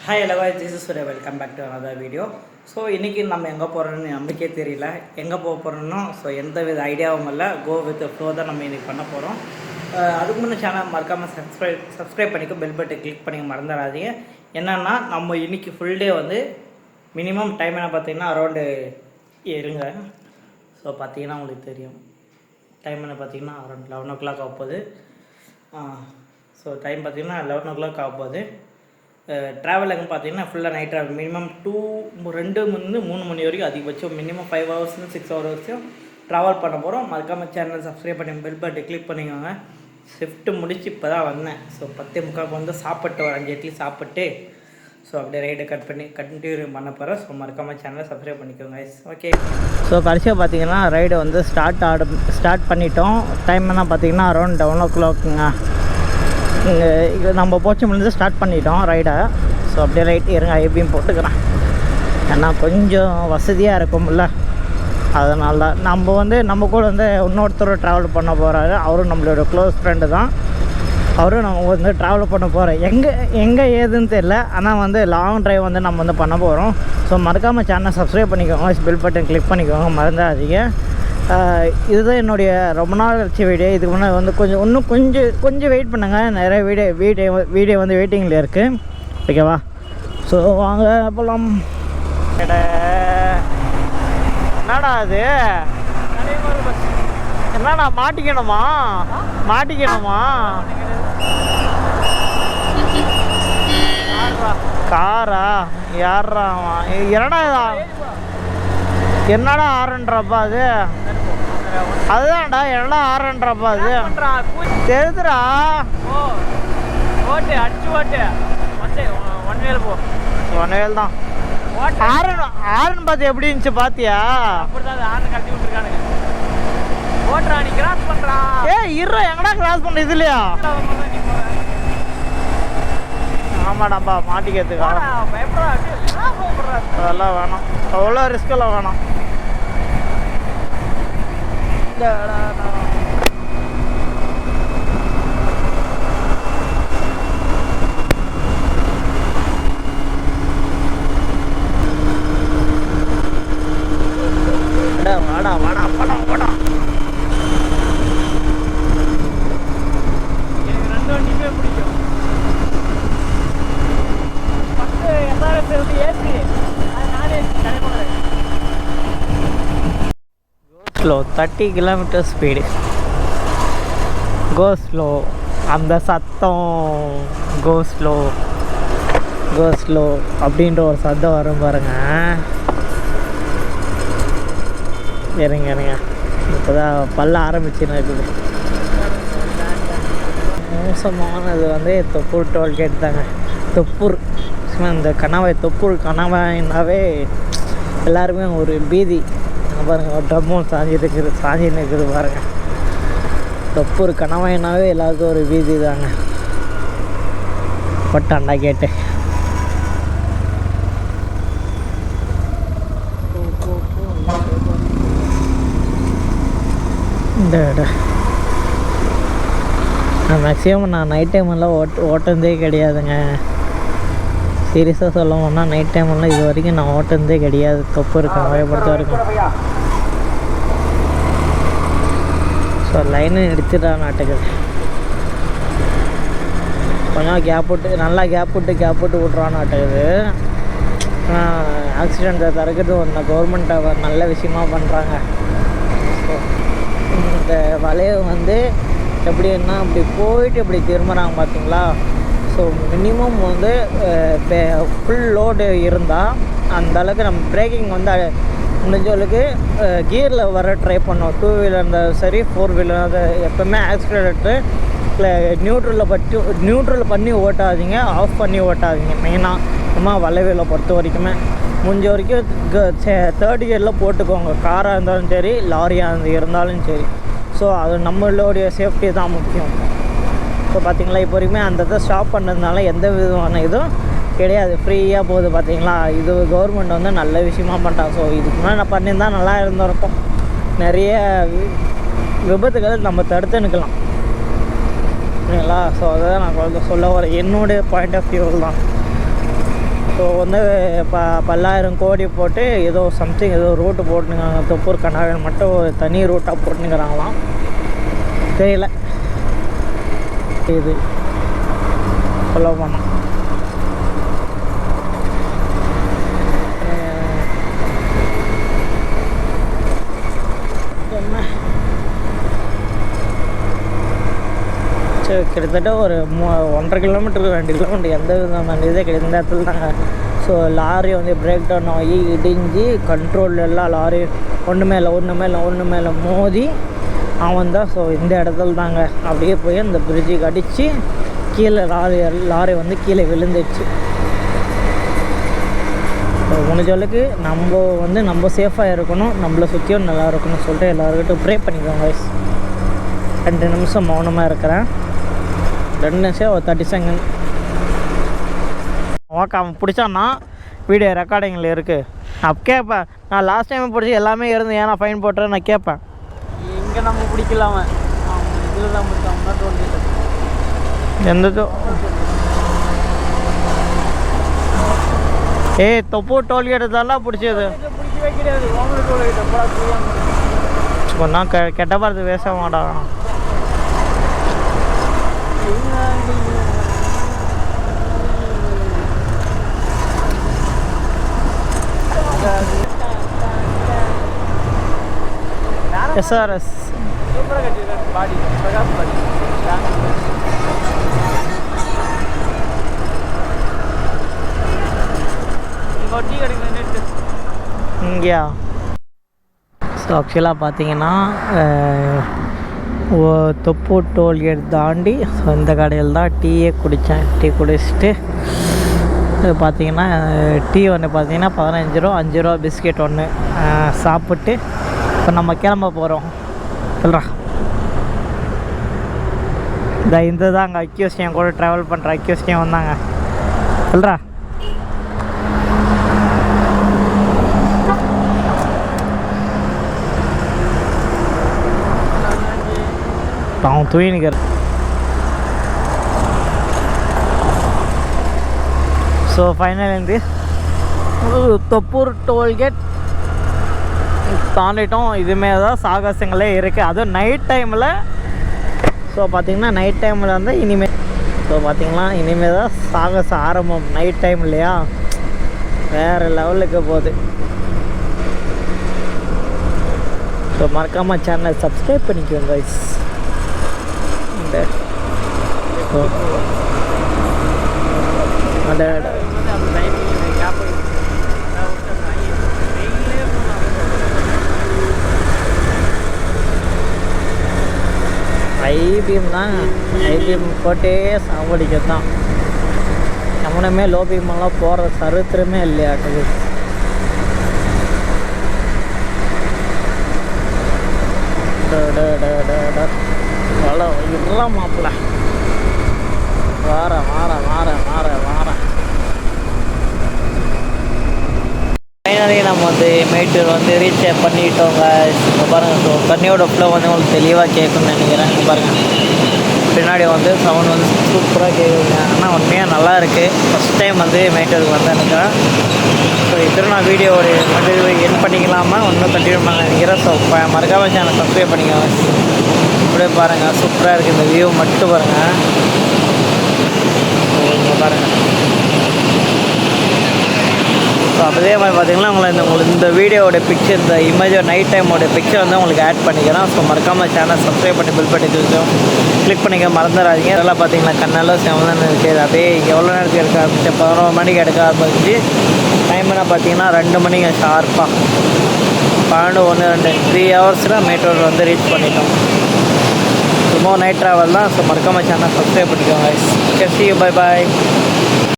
Hi hello guys, this is Surya. Welcome back to another video. So இன்றைக்கி நம்ம எங்கே போகிறோன்னு நம்பிக்கையே தெரியல, எங்கே போக போகிறோன்னா ஸோ எந்த வித ஐடியாவும் இல்லை. கோ வித் ஃப்ளோ தான் நம்ம இன்றைக்கி பண்ண போகிறோம். அதுக்கு முன்னே சேனல் மறக்காமல் சப்ஸ்கிரைப் பண்ணிக்கோ, பெல் பட்டை கிளிக் பண்ணி மறந்துடாதீங்க. என்னென்னா நம்ம இன்றைக்கி ஃபுல் டே வந்து மினிமம் டைம் என்ன பார்த்தீங்கன்னா அரௌண்டு இருங்க. ஸோ பார்த்தீங்கன்னா உங்களுக்கு தெரியும் டைம் என்ன பார்த்தீங்கன்னா அரௌண்ட் 11 o'clock ஆக போகுது. ஸோ டைம் பார்த்தீங்கன்னா 11 o'clock ஆக போகுது. ட்ராவலுக்கு பார்த்தீங்கன்னா ஃபுல்லாக நைட் ட்ராவல் மினிமம் 2-3 மணி வரைக்கும் அதிகபட்சம் மினிமம் 5 hours 6 hours வரைக்கும் ட்ராவல் பண்ண போகிறோம். மறக்காமல் சேனல் சப்ஸ்கிரைப் பண்ணி பெல் பட்டை கிளிக் பண்ணிக்கோங்க. ஷிஃப்ட்டு முடிச்சு இப்போ தான் வந்தேன். ஸோ 10:45 வந்து சாப்பிட்டு ஒரு 5 இட்லி சாப்பிட்டு ஸோ அப்படியே ரைடை கண்டினியூ பண்ண போகிறேன். ஸோ மறக்காமல் சேனலை சப்ஸ்கிரைப் பண்ணிக்கோங்க. ஓகே, ஸோ கடைசியாக பார்த்தீங்கன்னா ரைடு வந்து ஸ்டார்ட் பண்ணிட்டோம். டைம் என்ன பார்த்தீங்கன்னா அரௌண்ட் 11 o'clockங்க. இங்கே நம்ம போச்சம்பள்ளிருந்து ஸ்டார்ட் பண்ணிட்டோம் ரைடை. ஸோ அப்படியே ரைட் இருங்க, ஐபிஎம் போட்டுக்கிறேன். ஏன்னா கொஞ்சம் வசதியாக இருக்கும்ல, அதனால தான் நம்ம கூட வந்து இன்னொருத்தர் ட்ராவல் பண்ண போகிறாரு. அவரும் நம்மளோட க்ளோஸ் ஃப்ரெண்டு தான். அவரும் நம்ம வந்து ட்ராவல் பண்ண போகிறோம். எங்கே ஏதுன்னு தெரியல, ஆனால் வந்து லாங் ட்ரைவ் வந்து நம்ம வந்து பண்ண போகிறோம். ஸோ மறக்காமல் சேனலை சப்ஸ்கிரைப் பண்ணிக்கோங்க, பெல் பட்டன் கிளிக் பண்ணிக்கோங்க, மறந்துடாதீங்க. இதுதான் என்னுடைய ரொம்ப நாள் வச்ச வீடியோ. இதுக்கு முன்னாடி வந்து இன்னும் கொஞ்சம் வெயிட் பண்ணுங்கள். நிறைய வீடியோ வந்து வெயிட்டிங்கில் இருக்குது. ஓகேவா? ஸோ வாங்க போகலாம். என்னடா அது, என்னடா மாட்டிக்கணுமா? காரா? யாரா என்னடா ஆரன்றப்பா அது? அதுதான்டா எல்லாம் ஆரன்றப்பா அது தெரியுதுடா. ஓட்டு அடிச்சு ஓட்டு ஒன் வேல் தான். ஆரன் பார்த்து எப்படி இருந்துச்சு பார்த்தியா? அப்படிதான் ஆரன் கட்டி விட்டுருக்கானுங்க. ஓட்டுறா, நீ கிராஸ் பண்றான். இருறா, எங்கடா கிராஸ் பண்ண இது இல்லையா? ஆமாடாப்பா, மாட்டிக்கிறதுக்கா அதெல்லாம் வேணாம், அவ்வளோ ரிஸ்கெல்லாம் வேணாம். வாடா எனக்கு 2 வண்டியுமே பிடிக்கும். ஃபஸ்ட்டு SRS வந்து ஏசி, அது நானே கிடையாது. Slow 30 km speed. Go slow. அந்த சத்தம் கோ ஸ்லோ அப்படின்ற ஒரு சத்தம் வரும் பாருங்க. இருங்க, இப்போ தான் பல்ல ஆரம்பிச்சுன்னு இருக்குது. மோசமானது வந்து தொப்பூர் டோல்கேட் தாங்க. தொப்பூர் இந்த தொப்பூர் கணவாய்னாவே எல்லாருமே ஒரு பீதி. பாருங்கள், ஒரு ட்ரம்மும் சாஞ்சின்னு இருக்குது பாருங்கள். தொப்பூர் கணவாய்னாவே எல்லாருக்கும் ஒரு பீதி தாங்க. பட்டாண்டா கேட்டு மேக்ஸிமம் நான் நைட் டைமெல்லாம் ஓட்டுனதே கிடையாதுங்க. சீரியஸாக சொல்ல போனால் நைட் டைமெல்லாம் இது வரைக்கும் நான் ஓட்டுனதே கிடையாது. தொப்பு இருக்கேன் பொறுத்த வரைக்கும். ஸோ லைனை எடுத்துட்டான் நாட்டுக்குது. கொஞ்சம் நல்லா கேப் விட்டு விட்றான் நாட்டுக்குது. ஆக்சிடெண்ட்டை தடுக்கிறது ஒன்று கவர்மெண்ட்டை நல்ல விஷயமாக பண்ணுறாங்க. ஸோ இந்த வளைவு வந்து எப்படின்னா அப்படி போயிட்டு இப்படி திரும்புகிறாங்க பார்த்தீங்களா? ஸோ மினிமம் வந்து ஃபுல் லோடு இருந்தால் அந்தளவுக்கு நம்ம பிரேக்கிங் வந்து முடிஞ்சளவுக்கு கியரில் வர ட்ரை பண்ணோம். 2 வீலர் இருந்தாலும் சரி, 4 வீலர் அது எப்போவுமே ஆக்சிலேட்டர் நியூட்ரல் பண்ணி ஓட்டாதீங்க, ஆஃப் பண்ணி ஓட்டாதீங்க. மெயினாக நம்ம வளைவில் பொறுத்த வரைக்குமே முடிஞ்ச வரைக்கும் 3rd கியரில் போட்டுக்கோங்க. காராக இருந்தாலும் சரி, லாரியாக இருந்தாலும் சரி. ஸோ அது நம்மளுடைய சேஃப்டி தான் முக்கியம். ஸோ பார்த்திங்களா, இப்போ வரைக்குமே அந்த இதை ஸ்டாப் பண்ணதுனால எந்த விதமான இதுவும் கிடையாது, ஃப்ரீயாக போகுது. பார்த்தீங்களா, இது கவர்மெண்ட் வந்து நல்ல விஷயமா பண்ணிட்டாங்க. ஸோ இதுக்கு முன்னாடி நான் பண்ணியிருந்தால் நல்லா இருந்திருக்கும். நிறைய விபத்துகள் நம்ம தடுத்து நிற்கலாம். ஓகேங்களா? ஸோ அதுதான் நான் சொல்ல வரேன், என்னுடைய பாயிண்ட் ஆஃப் வியூவில் தான். ஸோ வந்து இப்போ 10,000 கோடி போட்டு ஏதோ சம்திங் ஏதோ ரூட்டு போட்டுனுங்கிறாங்க. தொப்பூர் கண்ணாடியில் மட்டும் ஒரு தனி ரூட்டாக போட்டுனுங்கிறாங்களாம். தெரியல இது சொல்ல போனோம். என்ன சரி, கிட்டத்தட்ட ஒரு 1.5 கிலோமீட்டருக்கு 2 கிலோமீட்டர் எந்த விதமான இதே கிடையாது. இந்த இடத்துல தாங்க. ஸோ லாரி வந்து பிரேக் டவுன் ஆகி இடிஞ்சு கண்ட்ரோல் எல்லாம் லாரி ஒன்று மேலே மோதி அவன் தான். ஸோ இந்த இடத்துல தாங்க அப்படியே போய் அந்த பிரிட்ஜுக்கு அடித்து கீழே லாரி வந்து கீழே விழுந்துடுச்சு. ஸோ முடிஞ்சளவுக்கு நம்ம சேஃபாக இருக்கணும், நம்மளை சுற்றியும் நல்லா இருக்கணும்னு சொல்லிட்டு எல்லாருக்கிட்டும் ப்ரே பண்ணிக்கோங்க. 2 நிமிஷம் மௌனமாக இருக்கிறேன். 2 நிமிஷம் ஒரு 30 செகண்ட். ஓகே, அவன் பிடிச்சான்னா வீடியோ ரெக்கார்டிங்கில் இருக்குது. அப்போ கேட்பேன், நான் லாஸ்ட் டைம் பிடிச்சி எல்லாமே இருந்து ஏன்னா ஃபைன் போட்டுறேன் நான் கேட்பேன். இங்கே நம்ம பிடிக்கலாம இதில் தான் பிடிச்சோம்னா டோல்கேட் எந்ததோ தொப்பூ டோல்கேட் தான் பிடிச்சது. பிடிக்கவே கிடையாது. உங்களுக்கு டோல்கேட் கொஞ்ச நாள் கெட்ட பார்த்து பேச மாட்டாங்க. SRS சூப்பராக கட்டிருக்காரு. பாடி பிரகாஷ் பாடி டீ கிடைக்குது நெட்டு இங்கேயா. ஸோ ஆக்சுவலாக பார்த்தீங்கன்னா தொப்பூர் டோல்கேட் தாண்டி ஸோ இந்த கடையில் தான் டீயே குடித்தேன். டீ குடிச்சிட்டு பார்த்தீங்கன்னா டீ ஒன்று பார்த்தீங்கன்னா 15 ரூபா, 5 ரூபா பிஸ்கெட் ஒன்று சாப்பிட்டு இப்போ நம்ம கிளம்ப போகிறோம். சொல்கிறா இந்த தான் அங்கே அக்யூஸ்ட் என் கூட ட்ராவல் பண்ணுற அக்யூஸ்டே வந்தாங்க. சொல்கிறா அவன் தூயினுக்கிற. ஸோ ஃபைனல் வந்து தொப்பூர் டோல்கேட் தாண்டிட்டோம். இதுமாரி தான் சாகசங்களே இருக்குது, அதுவும் நைட் டைமில். ஸோ பார்த்திங்கன்னா நைட் டைமில் வந்து இனிமேல் இனிமேல் தான் சாகசம் ஆரம்பம். நைட் டைம் இல்லையா, வேறு லெவலுக்கு போகுது. ஸோ மறக்காமல் சேனலை சப்ஸ்கிரைப் பண்ணிக்கோங்க கைஸ். ஐபீம் தான், ஐபீம் போட்டே சாவடிக்கிறது தான். எவனுமே லோ பீமெல்லாம் போகிற சரித்திரமே இல்லையாட்டுது. இதெல்லாம் மாப்பிள்ள வார ஃபைனலி நம்ம வந்து மேட்டூர் வந்து ரீச் பண்ணிட்டோங்க. இப்போ பாருங்கள், ஸோ தண்ணியோட ஃப்ளோ வந்து உங்களுக்கு தெளிவாக கேட்குன்னு நினைக்கிறேன். பாருங்கள் பின்னாடி வந்து சவுண்ட் வந்து சூப்பராக கேட்குதுங்க. ஆனால் உண்மையாக நல்லா இருக்குது. ஃபஸ்ட் டைம் வந்து மேட்டூருக்கு வந்து நினைக்கிறேன். ஸோ இதில் நான் வீடியோவோட என் பண்ணிக்கலாமா இன்னும் கண்டினியூ பண்ண நினைக்கிறேன். ஸோ மறக்காமல் சேனல் சப்ஸ்கிரைப் பண்ணிக்கோங்க. அப்படியே பாருங்கள், சூப்பராக இருக்குது. இந்த வியூ மட்டும் பாருங்கள். ஸோ பாருங்கள். ஸோ அதே மாதிரி பார்த்திங்கன்னா உங்களுக்கு இந்த வீடியோவோட பிக்சர், இந்த இமேஜோட நைட் டைமோட பிக்சர் வந்து உங்களுக்கு ஆட் பண்ணிக்கிறேன். ஸோ மறக்காமல் சேனல் சப்ஸ்கிரைப் பண்ணி பில் பண்ணி கிளிக் பண்ணிக்க மறந்துடாதீங்க. இதெல்லாம் பார்த்தீங்கன்னா கண்ணெல்லாம் செவன் இருக்குது. அப்படியே எவ்வளோ நேரத்துக்கு எடுக்க ஆரம்பிச்சு 11 மணிக்கு எடுக்க ஆரம்பிச்சு. டைம் என்ன பார்த்தீங்கன்னா 2 மணிக்கு ஷார்ப்பாக 12, 1, 2 3 ஹவர்ஸில் மேட்டூர் வந்து ரீச் பண்ணிட்டோம். சும்மா நைட் ட்ராவல் தான். ஸோ மறக்காமல் சேனல் சப்ஸ்கிரைப் பண்ணிக்கோங்க. Okay, see you, bye bye.